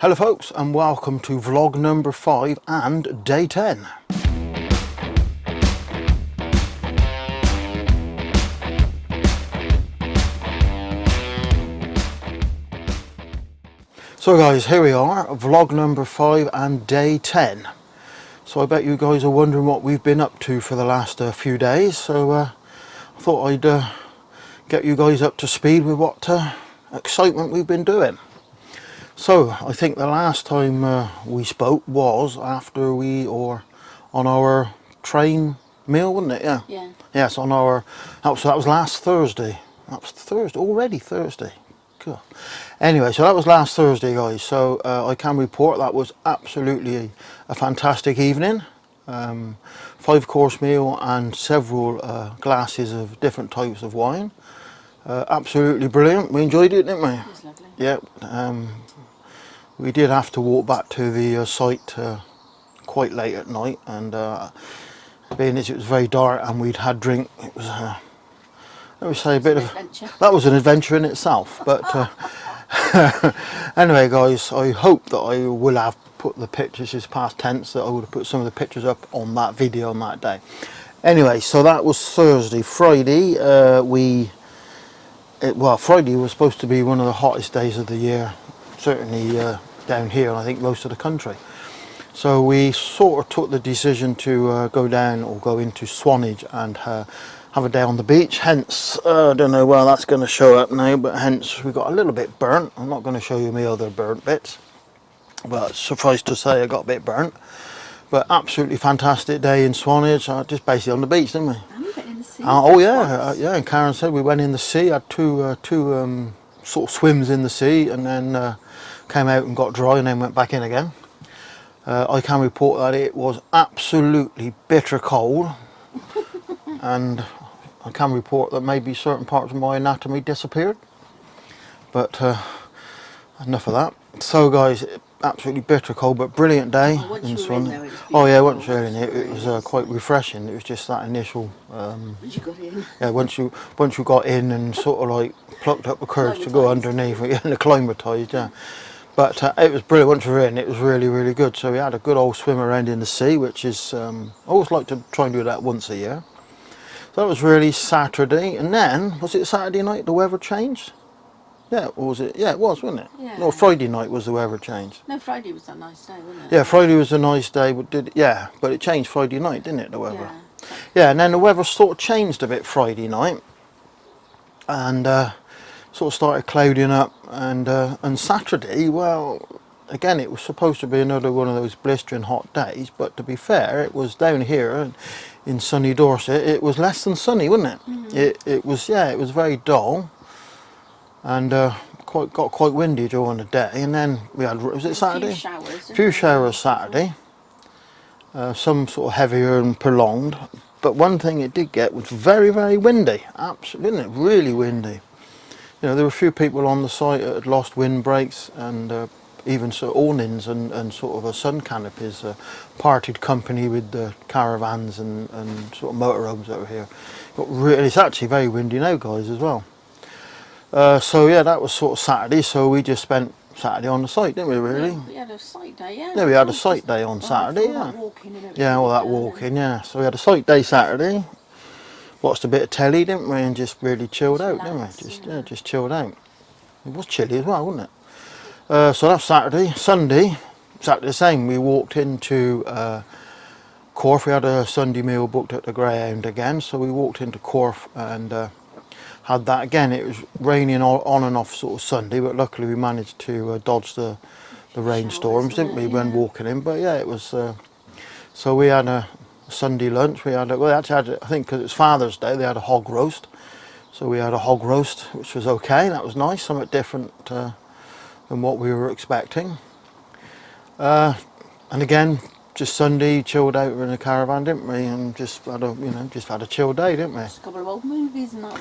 Hello folks, and welcome to vlog number 5 and day 10. So guys, here we are, vlog number 5 and day 10. So I bet you guys are wondering what we've been up to for the last few days. So I thought I'd get you guys up to speed with what excitement we've been doing. So I think the last time we spoke was after on our train meal, wasn't it? Yeah. Yeah. Yes, on our. So that was last Thursday. That was Thursday already. Thursday. Cool. Anyway, so that was last Thursday, guys. So I can report that was absolutely a fantastic evening. 5-course meal and several glasses of different types of wine. Absolutely brilliant. We enjoyed it, didn't we? It was lovely. Yep. We did have to walk back to the site quite late at night, and being as it was very dark and we'd had drink, it was let me say a bit of adventure. That was an adventure in itself. But anyway, guys, I hope that I will have put the pictures, it's past tense, that I would have put some of the pictures up on that video on that day. Anyway, so that was Thursday. Friday, Friday was supposed to be one of the hottest days of the year, certainly down here, and I think most of the country. So we sort of took the decision to go into Swanage and have a day on the beach. Hence, I don't know where that's going to show up now, but hence we got a little bit burnt. I'm not going to show you my other burnt bits, but suffice to say I got a bit burnt. But absolutely fantastic day in Swanage, just basically on the beach, didn't we? And we went in the sea. Oh yeah, yeah. And Karen said we went in the sea, had two sort of swims in the sea, and then came out and got dry, and then went back in again. I can report that it was absolutely bitter cold, and I can report that maybe certain parts of my anatomy disappeared. But enough of that. So guys, absolutely bitter cold, but brilliant day in Swanage. Oh yeah, once you're in it was quite refreshing. It was just that initial. Once you got in. Yeah, once you got in and sort of like plucked up the courage to go underneath and acclimatised, yeah. But it was brilliant. Once we were in, it was really, really good. So we had a good old swim around in the sea, which is I always like to try and do that once a year. So that was really Saturday, and then was it Saturday night the weather changed? Yeah, or was it? Yeah, it was, wasn't it? Yeah. No, Friday night was the weather change. No, Friday was a nice day, wasn't it? Yeah, Friday was a nice day, but but it changed Friday night, didn't it? The weather. Yeah. Yeah, and then the weather sort of changed a bit Friday night, and sort of started clouding up, and Saturday, well, again, it was supposed to be another one of those blistering hot days, but to be fair, it was down here in sunny Dorset, it was less than sunny, wasn't it? Mm-hmm. It was very dull, and got quite windy during the day, and then we had, was it Saturday? A few showers Saturday, some sort of heavier and prolonged, but one thing it did get was very, very windy, absolutely, isn't it? Really windy. You know, there were a few people on the site that had lost windbreaks, and even sort of awnings and sort of a sun canopies, parted company with the caravans and sort of motorhomes over here. It's actually very windy now, guys, as well. So yeah, that was sort of Saturday, so we just spent Saturday on the site, didn't we, really? Yeah, we had a site day, yeah. Yeah, we had a site day on Saturday, yeah. All that walking, yeah. So we had a site day Saturday, watched a bit of telly, didn't we, and just really chilled out, didn't we? Just chilled out. It was chilly as well, wasn't it? So that's Saturday. Sunday, exactly the same. We walked into Corfe. We had a Sunday meal booked at the Greyhound again, so we walked into Corfe and had that again. It was raining on and off sort of Sunday, but luckily we managed to dodge the rainstorms, didn't we, when walking in? But yeah, it was. So we had a Sunday lunch. We actually had, I think, because it's Father's Day, they had a hog roast. So we had a hog roast, which was okay. That was nice, somewhat different than what we were expecting. And again, just Sunday, chilled out in a caravan, didn't we? And just had a chill day, didn't we? Just a couple of old movies and that.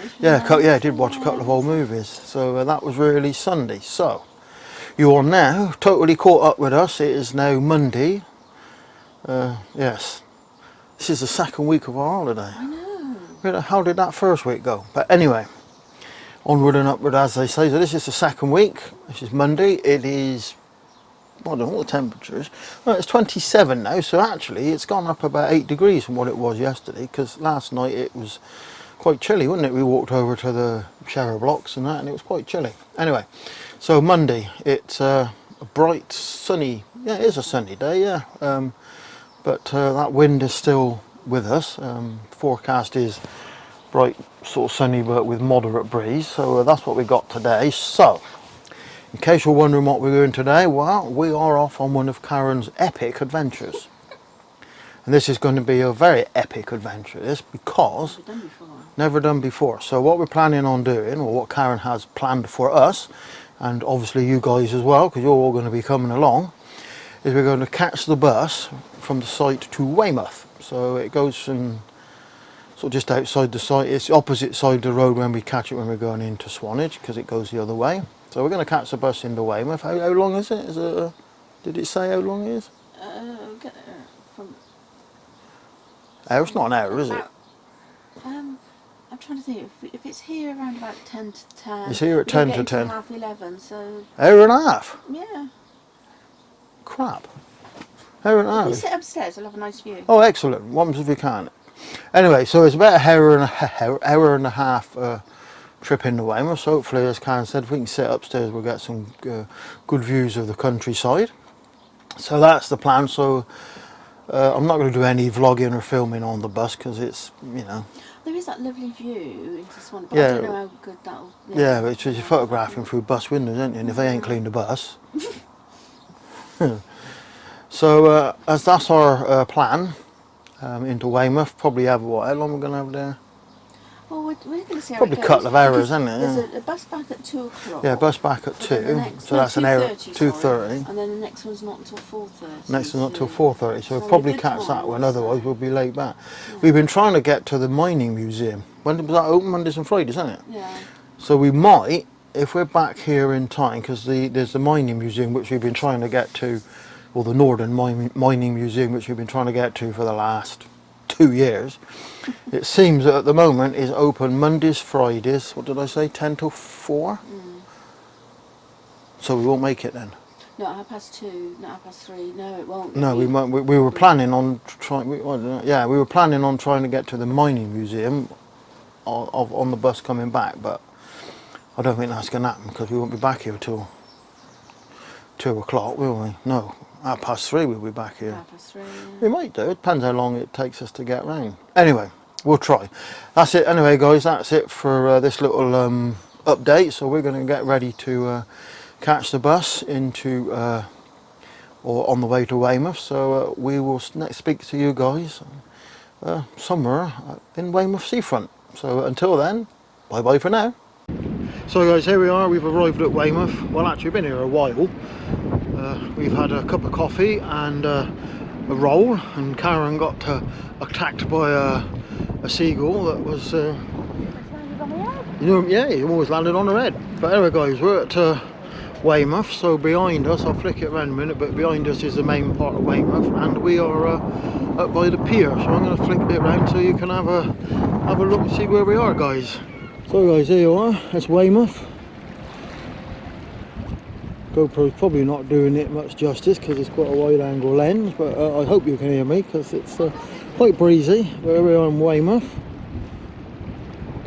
I did watch a couple of old movies. So that was really Sunday. So you are now totally caught up with us. It is now Monday. Yes, this is the second week of our holiday. I know. How did that first week go? But anyway, onward and upward, as they say. So this is the second week. This is Monday. It is I don't know what the temperature is. Well, it's 27 now, so actually it's gone up about 8 degrees from what it was yesterday, because last night it was quite chilly, wasn't it? We walked over to the shower blocks and that, and it was quite chilly. Anyway, so Monday, it's a bright, sunny, yeah, it is a sunny day, yeah. But that wind is still with us. Forecast is bright, sort of sunny, but with moderate breeze. So that's what we got today. So, in case you're wondering what we're doing today, well, we are off on one of Karen's epic adventures. And this is going to be a very epic adventure, this, because never done before. So what we're planning on doing, or what Karen has planned for us, and obviously you guys as well, because you're all going to be coming along, is we're going to catch the bus from the site to Weymouth. So it goes from sort of just outside the site. It's the opposite side of the road when we catch it when we're going into Swanage, because it goes the other way. So we're going to catch the bus into Weymouth. How long is it? Is it did it say how long it is? From Hour? It's not an hour, is it? I'm trying to think. If it's here around about 10 to 10. It's here at 10 to 10. Half 11. So Hour and a half? yeah. Crap. Hour and a If you half. sit upstairs, I'll have a nice view. Oh, excellent. Once if you can. Anyway, so it's about an hour and a half trip into Weymouth. So hopefully, as Karen said, if we can sit upstairs, we'll get some good views of the countryside. So that's the plan. So I'm not going to do any vlogging or filming on the bus, because it's, you know. There is that lovely view into Swan, but Yeah. I don't know how good that'll. Yeah, but it's just you're photographing through bus windows, aren't you? And if they ain't cleaned the bus. So as that's our plan into Weymouth, probably have what? How long we're going to have there? Well, we're going to see how Probably it a goes, couple of hours, because isn't it? There's Yeah. a bus back at 2 o'clock. Yeah, bus back at But then the 2, next- so no, that's an hour, 2:30, 2:30. And then the next one's not until 4:30. Next one's not till so- 4:30, so we'll probably good catch that time, one, so- otherwise we'll be late back. We've been trying to get to the mining museum. When was that open? Mondays and Fridays, isn't it? Yeah. So we might, if we're back here in time, because there's the mining museum which we've been trying to get to, or the Northern Mining Museum which we've been trying to get to for the last 2 years. It seems that at the moment is open Mondays, Fridays, what did I say, 10 till 4? So we won't make it then. Not 2:30, not 3:30. No, it won't. No, we were planning on trying. We were planning on trying to get to the mining museum on the bus coming back, but I don't think that's going to happen, because we won't be back here till 2 o'clock, will we? No, 3:30 we'll be back here. 3:30. We might do. It depends how long it takes us to get round. Anyway, we'll try. That's it. Anyway, guys, that's it for this little update. So we're going to get ready to catch the bus into or on the way to Weymouth. So we will next speak to you guys somewhere in Weymouth seafront. So until then, bye bye for now. So guys, here we are. We've arrived at Weymouth. Well, actually, we've been here a while. We've had a cup of coffee and a roll, and Karen got attacked by a seagull that was, yeah, he always landed on her head. But anyway, guys, we're at Weymouth. So behind us, I'll flick it around a minute, but behind us is the main part of Weymouth, and we are up by the pier. So I'm going to flick it around so you can have a look and see where we are, guys. So guys, here you are. That's Weymouth. GoPro's probably not doing it much justice because it's quite a wide angle lens, but I hope you can hear me because it's quite breezy. Where we are in Weymouth.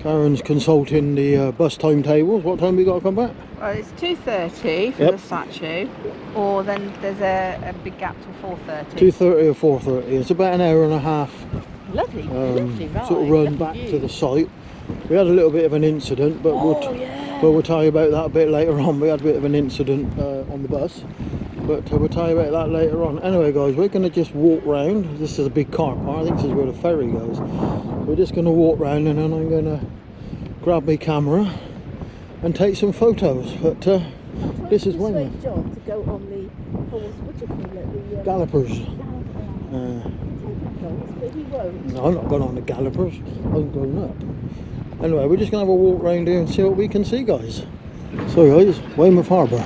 Karen's consulting the bus timetables. What time we got to come back? Well, it's 2:30 for Yep. the statue, or then there's a big gap till 4:30. 2:30 or 4:30. It's about an hour and a half Lovely, lovely ride. sort of run lovely back view. to the site. We had a little bit of an incident, but we'll tell you about that a bit later on. We had a bit of an incident on the bus, but we'll tell you about that later on. Anyway, guys, we're going to just walk round. This is a big car park. I think this is where the ferry goes. We're just going to walk round, and then I'm going to grab my camera and take some photos. But this is Weymouth. Job to go on the horse, what do you call it? The Gallopers. but he won't. No, I'm not going on the gallopers. I'm going up. Anyway, we're just going to have a walk round here and see what we can see, guys. So, guys, Weymouth Harbour.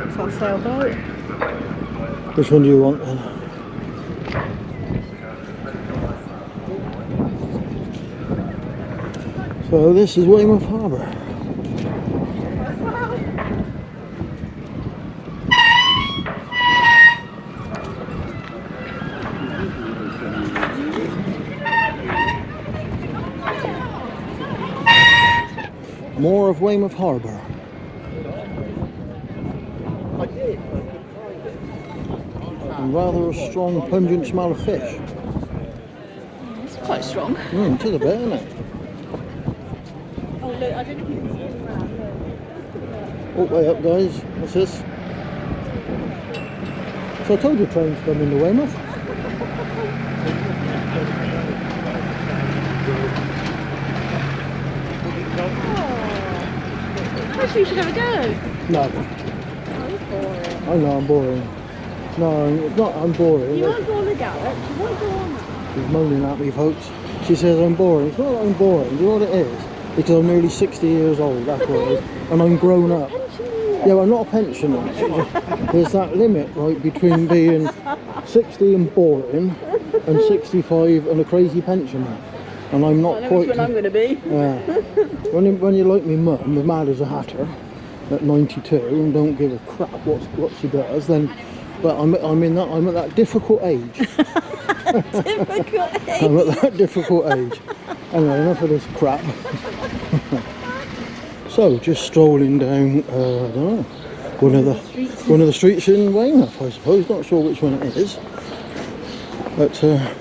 It's our sailboat. Which one do you want then? So this is Weymouth Harbour. More of Weymouth Harbour. And rather a strong, pungent smell of fish. It's quite strong. It is a bit, isn't it? Oh look, I don't know if you can see that. Oh, way up, guys. What's this? So I told you trains come into Weymouth. Actually, you should have a go. No. I know I'm boring. No, it's not. I'm boring. You won't go on the Gallop. You won't go on that. She's moaning at me, folks. She says I'm boring. It's not that I'm boring. Do you know what it is? Because I'm nearly 60 years old. That's what it is. And I'm grown up. Yeah, well, I'm not a pensioner. There's that limit, right, between being 60 and boring and 65 and a crazy pensioner. And I'm not I know quite. which one I'm going to be. Yeah. When you're like me mum, as mad as a hatter, at 92, and don't give a crap what she does, then. But I'm at that difficult age. Difficult age. I'm at that difficult age. Anyway, enough of this crap. So, just strolling down, I don't know, one of the streets in Weymouth, I suppose. Not sure which one it is. But, yeah.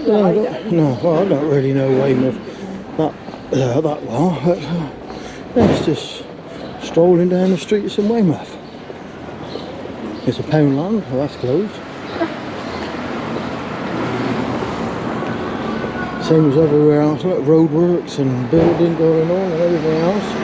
Well, I don't really know Weymouth that well. But, yeah, it's just strolling down the streets in Weymouth. It's a Poundland, well, that's closed. Same as everywhere else, like roadworks and building going on and everything else.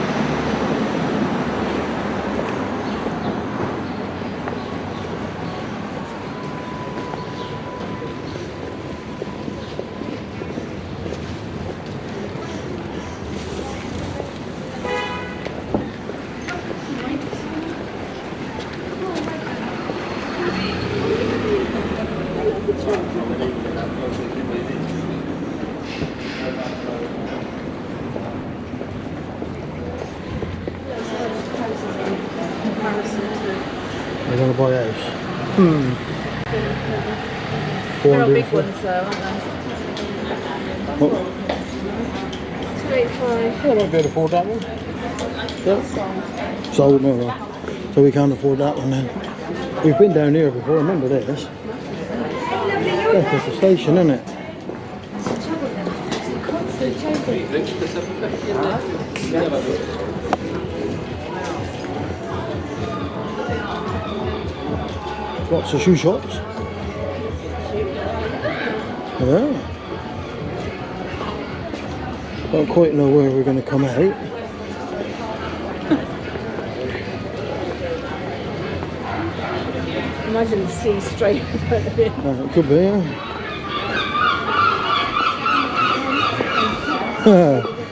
They're going to buy a house. They're all big ones though, aren't they? 285. Yeah, I might be able to afford that one. Yeah. So, no, so we can't afford that one then. We've been down here before, remember this? That's just a station, isn't it? Lots of shoe shops. Yeah. Don't quite know where we're going to come out. Imagine the sea straight in front of you. It could be, yeah.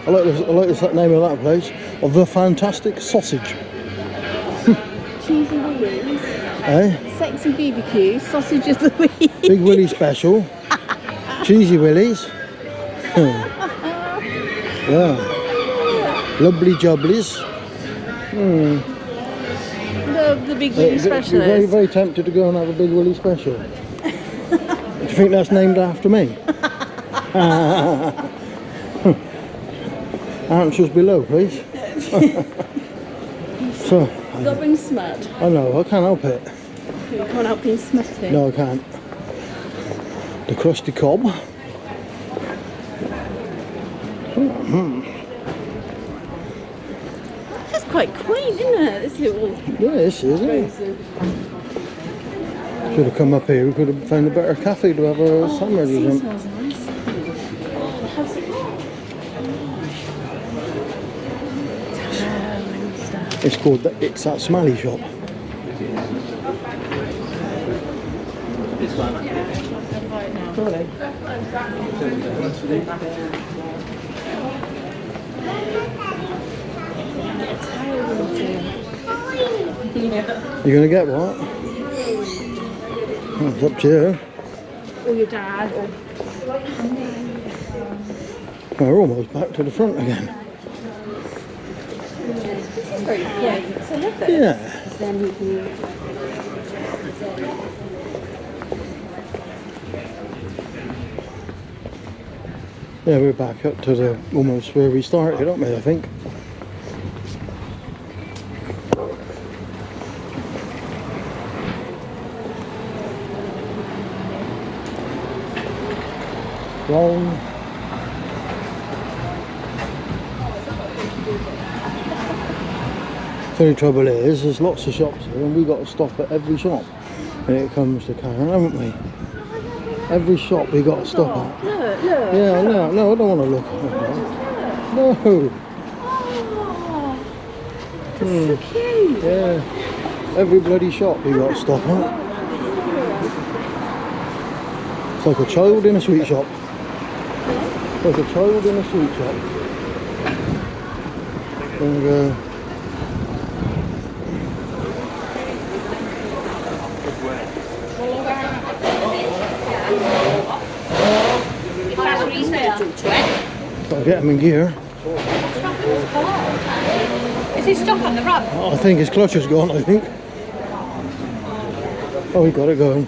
I like this name of that place. Of the Fantastic Sausage. Cheesy Willies. Eh? Sexy BBQ. Sausage of the week. Big Willie Special. Cheesy Willies. Yeah. Lovely Jubblies. Love the Big Willie Special. Very, very tempted to go and have a Big Willie Special. Do you think that's named after me? Answers below, please. So, Stop being smart. I know, I can't help it. You can't help being smutty. No, I can't. The crusty cob. It's quite quaint, isn't it? This little Yeah, this is it. Should have come up here. We could have found a better cafe to have a sandwich or something. smells nice. It's called It's That Smelly Shop. You're gonna get what? Oh, it's up to you. Or your dad, or We're almost back to the front again. This is very quaint. I love it. Yeah. Yeah, we're back up to the almost where we started, aren't we, I think. Wrong. The only trouble is, there's lots of shops here and we've got to stop at every shop when it comes to Karen, haven't we? Every shop we got to stop at. Look. Yeah, no, I don't want to look at that. No. Oh, that's so cute. Yeah. Every bloody shop we got to stop at. It's like a child in a sweet shop. It's like a child in a sweet shop. And gotta get him in gear. Is he stuck on the ramp? Oh, I think his clutch is gone, I think. Oh, he got it going.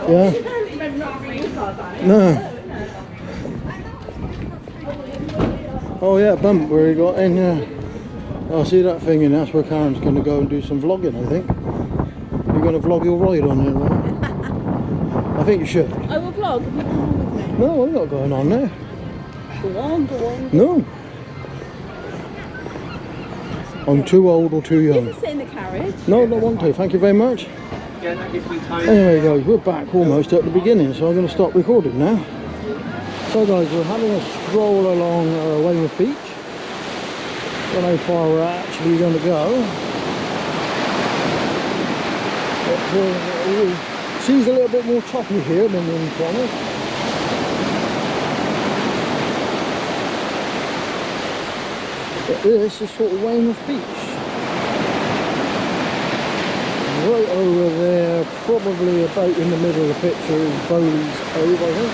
Yeah? No. Oh yeah, bump where he got in, yeah. Oh, see that thing, and that's where Karen's going to go and do some vlogging, I think. You're going to vlog your ride on there, right? I think you should. I will vlog. Have you come on with me? No, I'm not going on there. Go on. No. I'm too old or too You young. can sit in the carriage. No, I don't want to. Thank you very much. Anyway, guys, we're back almost at the beginning, so I'm going to stop recording now. So, guys, we're having a stroll along Weymouth Beach. Don't know how far we're actually going to go. But, seems a little bit more choppy here than in Weymouth. But this is sort of Weymouth Beach. Right over there, probably about in the middle of the picture, is Bowley's Cove, I think.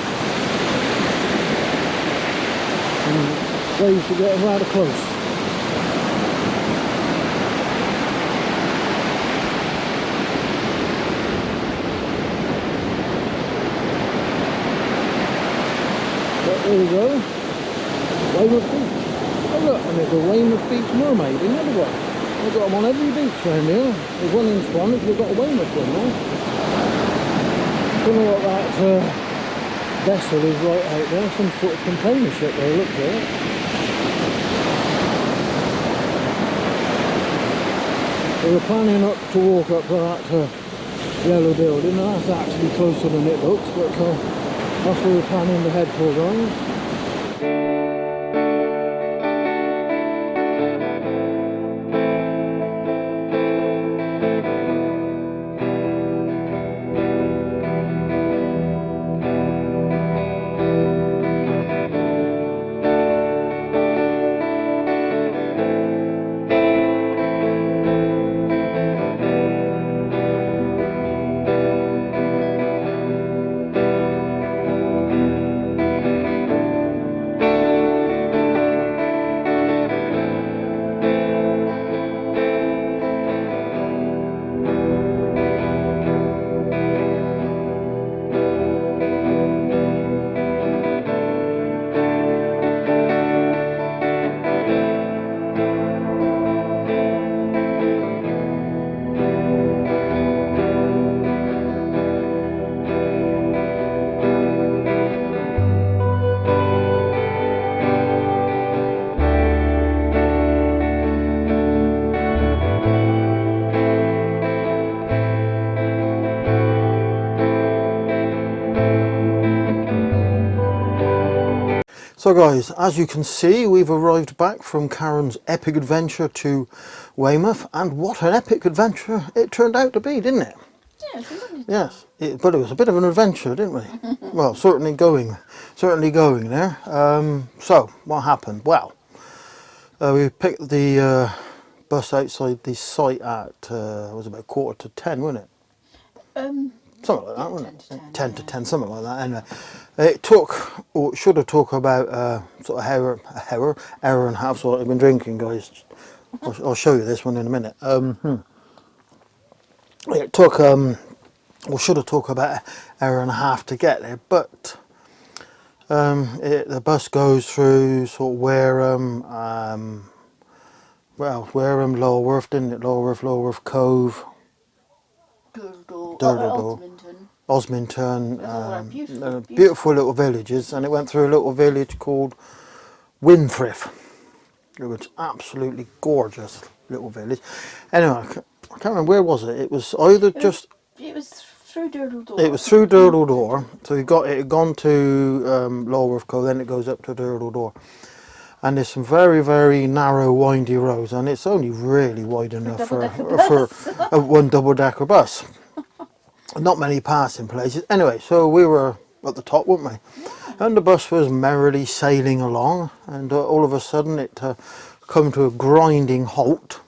And waves are getting rather close. But there we go, Weymouth Beach. Oh look, and there's a Weymouth Beach mermaid, another one. We've got them on every beach around here. There's one in Swan, we've got a Weymouth one now. Don't know what that vessel is right out there, some sort of container ship there, look at it. We were planning to walk up to that yellow building, and that's actually closer than it looks, but that's where we're planning to head for, guys. So guys, as you can see, we've arrived back from Karen's epic adventure to Weymouth, and what an epic adventure it turned out to be, didn't it? Yes, But it was a bit of an adventure, didn't we? Well, certainly going there. So, what happened? Well, we picked the bus outside the site at, it was about 9:45, wasn't it? Something like that, Yeah, wasn't 10 it? to 10, 10 to yeah. 10, something like that. Anyway, it took, or it should have took about sort of hour and a half. So I've been drinking, guys. I'll show you this one in a minute. It took, or should have took about an hour and a half to get there, but the bus goes through sort of Wareham, Wareham, Lulworth, didn't it? Lulworth Cove, Durdledore, Osmington. Osmington, There's all that beautiful, beautiful little villages, and it went through a little village called Wynthriff. It was absolutely gorgeous little village. Anyway, I can't remember, where was it? It was either just, It was through Durdledore. it was through Durdledore, so it had gone to Lulworth Cove, then it goes up to Durdledore. And there's some very, very narrow, windy roads, and it's only really wide enough for a one double-decker bus. Not many passing places. Anyway, so we were at the top, weren't we? Yeah. And the bus was merrily sailing along, and all of a sudden it come to a grinding halt.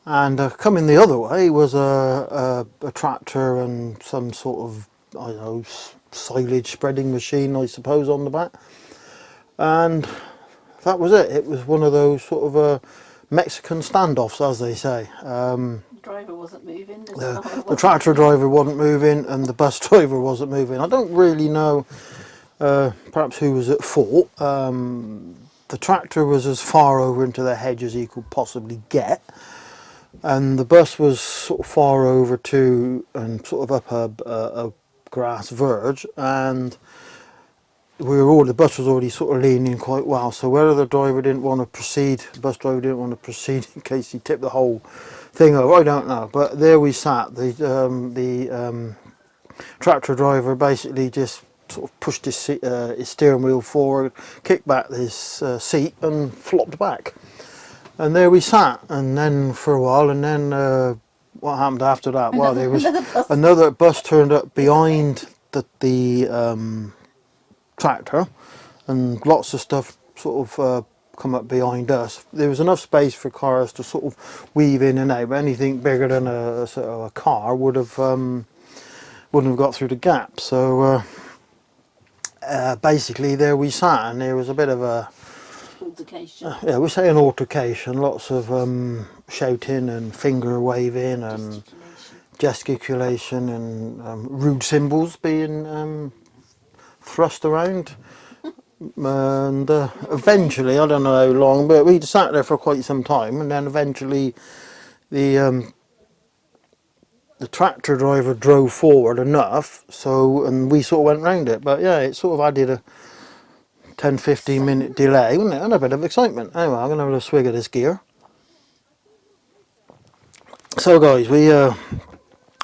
And coming the other way was a tractor and some sort of, I don't know, silage spreading machine, I suppose, on the back. And that was it. It was one of those sort of Mexican standoffs, as they say. The driver wasn't moving. The tractor driver wasn't moving and the bus driver wasn't moving. I don't really know perhaps who was at fault. The tractor was as far over into the hedge as he could possibly get, and the bus was sort of far over to and sort of up a grass verge, and the bus was already sort of leaning quite well. So whether the driver didn't want to proceed, the bus driver didn't want to proceed in case he tipped the whole thing over, I don't know. But there we sat. The tractor driver basically just sort of pushed his steering wheel forward, kicked back his seat, and flopped back. And there we sat. And then for a while, and then what happened after that? Well, there was another bus turned up behind the tractor, and lots of stuff sort of come up behind us. There was enough space for cars to sort of weave in and out, but anything bigger than a sort of a car wouldn't have got through the gap. So basically there we sat, and there was a bit of a altercation. yeah, we say an altercation, lots of shouting and finger waving and gesticulation and rude symbols being thrust around. And eventually, I don't know how long, but we sat there for quite some time, and then eventually the tractor driver drove forward enough, so, and we sort of went round it. But yeah, it sort of added a 10-15 minute delay, wasn't it? And a bit of excitement. Anyway, I'm going to have a swig of this gear. So guys, we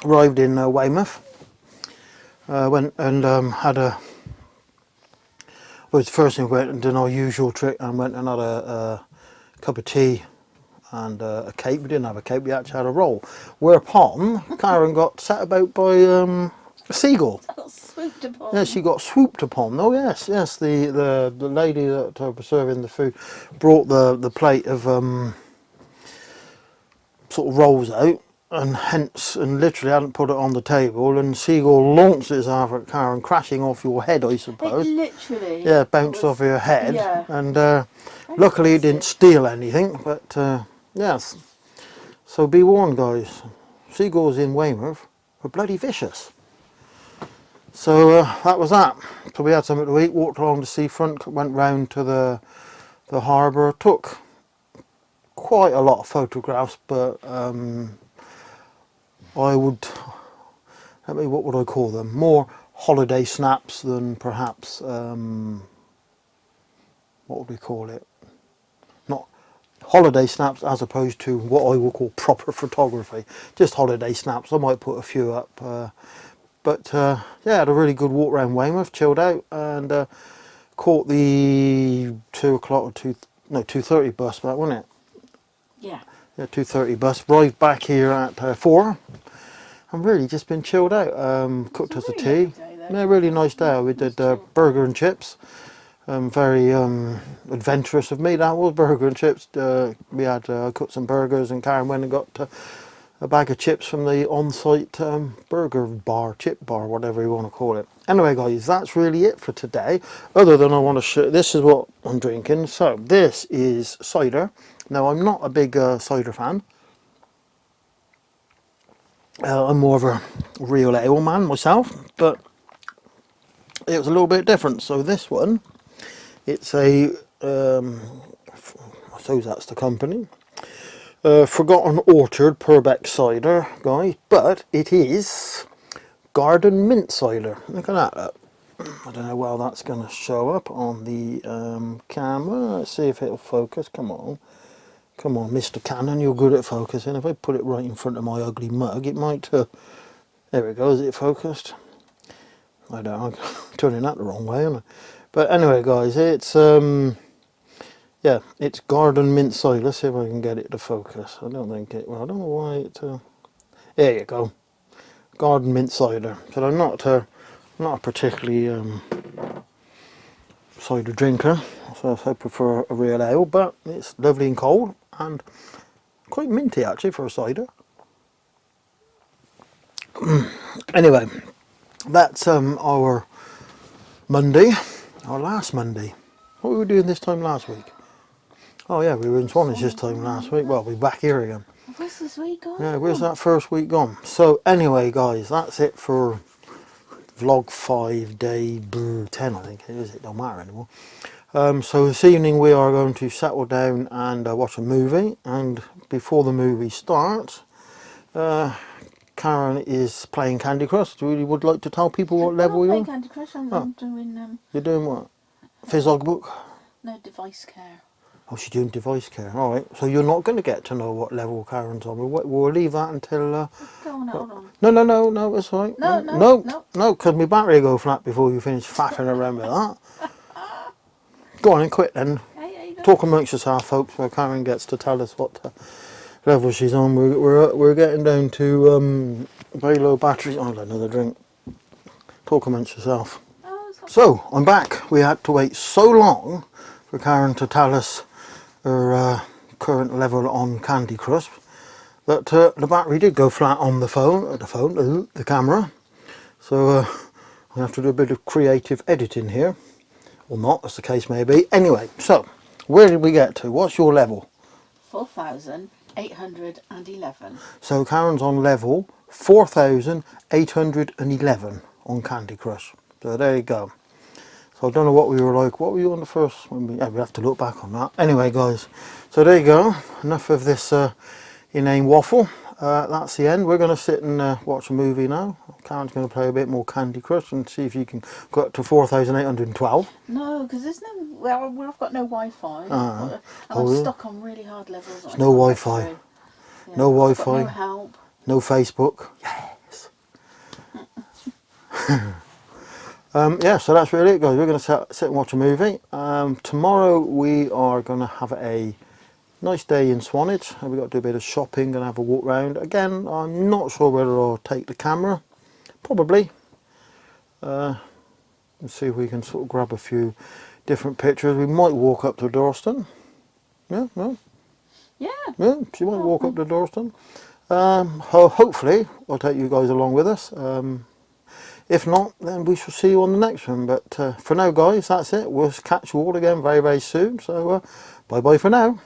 arrived in Weymouth, went and had a, well, the first thing we went and did our usual trick and went and had a cup of tea and a cake. We didn't have a cake, we actually had a roll. Whereupon Karen got set about by a seagull. Swooped upon. Yeah, she got swooped upon. Oh yes, yes. The lady that was serving the food brought the plate of sort of rolls out, and literally hadn't put it on the table, and seagull launched its after Karen, crashing off your head, I suppose. It literally. Yeah, bounced off your head, yeah. and luckily it didn't steal anything. But yes, so be warned, guys. Seagulls in Weymouth are bloody vicious. So that was that. So we had something to eat, walked along the seafront, went round to the harbour, took quite a lot of photographs, but I would, what would I call them? More holiday snaps than perhaps, what would we call it? Not holiday snaps as opposed to what I would call proper photography. Just holiday snaps. I might put a few up. But yeah, had a really good walk around Weymouth, chilled out, and caught the 2 o'clock or 2:30 bus back, wasn't it? Yeah. Yeah, 2:30 bus. Arrived back here at 4. And really just been chilled out. Cooked us a tea. Yeah, really nice day. We did burger and chips. Very adventurous of me, that was, burger and chips. We had cooked some burgers, and Karen went and got a bag of chips from the on-site burger bar, chip bar, whatever you want to call it. Anyway guys, that's really it for today, other than I want to show, this is what I'm drinking. So this is cider. Now I'm not a big cider fan. I'm more of a real ale man myself, but it was a little bit different. So this one, it's a, I suppose that's the company, Forgotten Orchard Purbeck cider, guys, but it is garden mint cider. Look at that. I don't know how well that's going to show up on the camera. Let's see if it'll focus. Come on. Come on, Mr. Cannon, you're good at focusing. If I put it right in front of my ugly mug, it might... there we go, is it focused? I don't know, I'm turning that the wrong way, aren't I? But anyway, guys, it's... yeah, it's garden mint cider. Let's see if I can get it to focus. I don't think it... Well, I don't know why it... there you go. Garden mint cider. So I'm not a particularly cider drinker, so I prefer a real ale, but it's lovely and cold and quite minty actually for a cider. Anyway, that's our Monday, our last Monday. What were we doing this time last week? Oh yeah, we were in Swanage this time last week. Well, we're back here again. Where's this week gone? Yeah, where's that first week gone? So anyway guys, that's it for vlog 5 day 10, I think it is. It don't matter anymore. So this evening we are going to settle down and watch a movie, and before the movie starts, Karen is playing Candy Crush. Do you would like to tell people what level you're on? Candy Crush. I'm doing You're doing what? Fizzog book? no, device care. Oh, she's doing device care. All right. So you're not going to get to know what level Karen's on. We'll leave that until. Go on, hold on. No. It's all right. No. Because my battery will go flat before you finish faffing around with that. Go on and quit then. Hey, Talk amongst yourself, folks, where Karen gets to tell us what level she's on. We're getting down to very low batteries. Oh, another drink. Talk amongst yourself. So I'm back. We had to wait so long for Karen to tell us her current level on Candy Crush that the battery did go flat on the camera. So I have to do a bit of creative editing here. Or not, as the case may be. Anyway, so where did we get to? What's your level? 4,811. So Karen's on level 4,811 on Candy Crush. So there you go. So I don't know what we were like. What were you on the first one? Yeah, we have to look back on that. Anyway, guys, so there you go. Enough of this inane waffle. That's the end. We're going to sit and watch a movie now. Karen's going to play a bit more Candy Crush and see if you can go up to 4,812. No, because there's no... Well, I've got no Wi-Fi. And Oh, I'm yeah. stuck on really hard levels. There's no Wi-Fi. Yeah, No I've got Wi-Fi. no help. No Facebook. Yes. Yeah, so that's really it, guys. We're going to sit and watch a movie. Tomorrow we are going to have a nice day in Swanage. We've got to do a bit of shopping and have a walk round. Again, I'm not sure whether I'll take the camera. Probably. Let's see if we can sort of grab a few different pictures. We might walk up to Dorset. Yeah, no? Yeah. Yeah, she might walk up to Dorset. Hopefully, I'll take you guys along with us. If not, then we shall see you on the next one. But for now, guys, that's it. We'll catch you all again very, very soon. So, bye-bye for now.